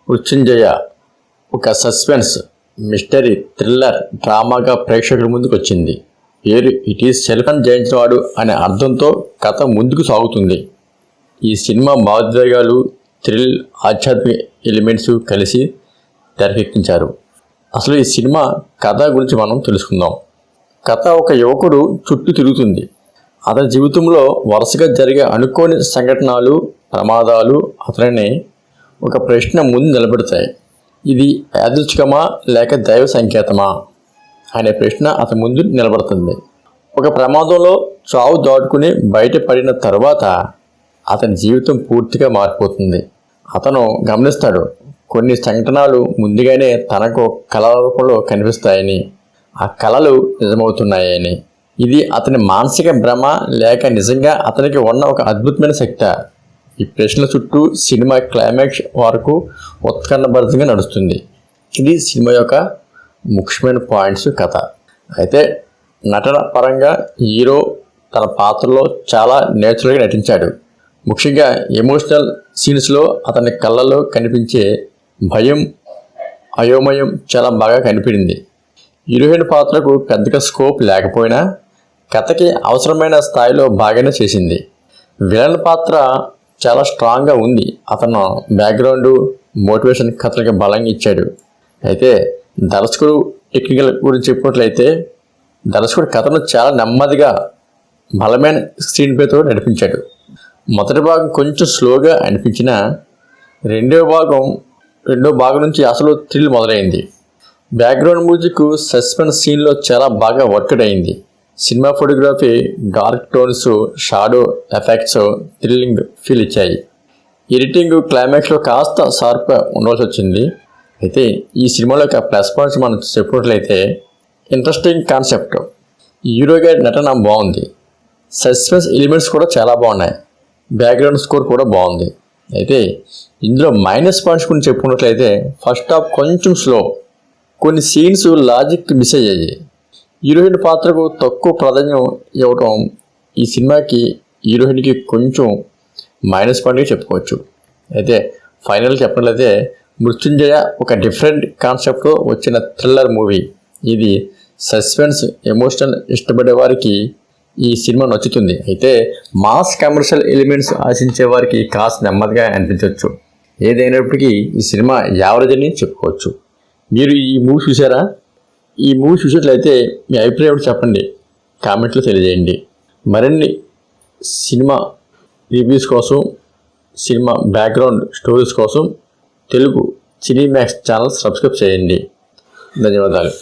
మృత్యుంజయ ఒక suspense, mystery, thriller డ్రామాగా ప్రేక్షకుల ముందుకు వచ్చింది. పేరు ఇట్ ఈజ్ సెల్ఫ్ని జయించినవాడు అనే అర్థంతో కథ ముందుకు సాగుతుంది. ఈ సినిమా భావోద్వేగాలు, థ్రిల్, ఆధ్యాత్మిక ఎలిమెంట్స్ కలిసి తెరకెక్కించారు. అసలు ఈ సినిమా కథ గురించి మనం తెలుసుకుందాం. కథ ఒక యువకుడు చుట్టూ తిరుగుతుంది. అతని జీవితంలో వరుసగా జరిగే అనుకోని సంఘటనలు, ప్రమాదాలు అతనిని ఒక ప్రశ్న ముందు నిలబెడతాయి. ఇది యాదృచ్ఛికమా లేక దైవ సంకేతమా అనే ప్రశ్న అతని ముందు నిలబడుతుంది. ఒక ప్రమాదంలో చావు దాటుకుని బయటపడిన తరువాత అతని జీవితం పూర్తిగా మారిపోతుంది. అతను గమనిస్తాడు, కొన్ని సంఘటనలు ముందుగానే తనకు కళల రూపంలో కనిపిస్తాయని, ఆ కళలు నిజమవుతున్నాయని. ఇది అతని మానసిక భ్రమ లేక నిజంగా అతనికి ఉన్న ఒక అద్భుతమైన శక్తి. ఈ ప్రశ్నల చుట్టూ సినిమా క్లైమాక్స్ వరకు ఉత్కంఠభరితంగా నడుస్తుంది. ఇది సినిమా యొక్క ముఖ్యమైన పాయింట్స్. కథ అయితే నటన పరంగా హీరో తన పాత్రలో చాలా నేచురల్గా నటించాడు. ముఖ్యంగా ఎమోషనల్ సీన్స్లో అతని కళ్ళలో కనిపించే భయం, అయోమయం చాలా బాగా కనిపించింది. హీరోయిన్ పాత్రకు పెద్దగా స్కోప్ లేకపోయినా కథకి అవసరమైన స్థాయిలో బాగానే చేసింది. విలన్ పాత్ర చాలా స్ట్రాంగ్గా ఉంది. అతను బ్యాక్గ్రౌండ్, మోటివేషన్ కథలకి బలంగా ఇచ్చాడు. అయితే దర్శకుడు టెక్నికల్ గురించి చెప్పినట్లయితే దర్శకుడు కథను చాలా నెమ్మదిగా బలమైన స్క్రీన్ ప్లేతో నడిపించాడు. మొదటి భాగం కొంచెం స్లోగా అనిపించినా రెండో భాగం నుంచి అసలు థ్రిల్ మొదలైంది. బ్యాక్గ్రౌండ్ మ్యూజిక్ సస్పెన్స్ సీన్లో చాలా బాగా వర్కౌట్ అయింది. Cinema photography, dark tones, shadow effects thrilling feel ఇచ్చాయి. ఎడిటింగ్ క్లైమాక్స్లో కాస్త షార్ప్గా ఉండవలసి వచ్చింది. అయితే ఈ సినిమాలో ఒక ప్లస్ పాయింట్స్ మనం చెప్పినట్లయితే ఇంట్రెస్టింగ్ కాన్సెప్ట్, హీరోగా నటన బాగుంది, సస్పెన్స్ ఎలిమెంట్స్ కూడా చాలా బాగున్నాయి, బ్యాక్గ్రౌండ్ స్కోర్ కూడా బాగుంది. అయితే ఇందులో మైనస్ పాయింట్స్ గురించి చెప్పుకున్నట్లయితే ఫస్ట్ హాఫ్ కొంచెం స్లో, కొన్ని సీన్స్ లాజిక్ మిస్ అయ్యాయి. హీరోయిన్ పాత్రకు తక్కువ ప్రాధాన్యం ఇవ్వటం ఈ సినిమాకి హీరోయిన్కి కొంచెం మైనస్ పాయింట్గా చెప్పుకోవచ్చు. అయితే ఫైనల్ చెప్పినట్లయితే మృత్యుంజయ ఒక డిఫరెంట్ కాన్సెప్ట్తో వచ్చిన థ్రిల్లర్ మూవీ. ఇది సస్పెన్స్, ఎమోషనల్ ఇష్టపడే వారికి ఈ సినిమా నచ్చుతుంది. అయితే మాస్ కమర్షియల్ ఎలిమెంట్స్ ఆశించే వారికి కాస్త నెమ్మదిగా అనిపించవచ్చు. ఏదైనప్పటికీ ఈ సినిమా యావరేజ్ అని చెప్పుకోవచ్చు. మీరు ఈ మూవీ చూసారా? ఈ మూవీ చూసినట్లయితే మీ అభిప్రాయం చెప్పండి, కామెంట్లో తెలియజేయండి. మరిన్ని సినిమా రివ్యూస్ కోసం, సినిమా బ్యాక్గ్రౌండ్ స్టోరీస్ కోసం తెలుగు సినీ మ్యాక్స్ ఛానల్ సబ్స్క్రైబ్ చేయండి. ధన్యవాదాలు.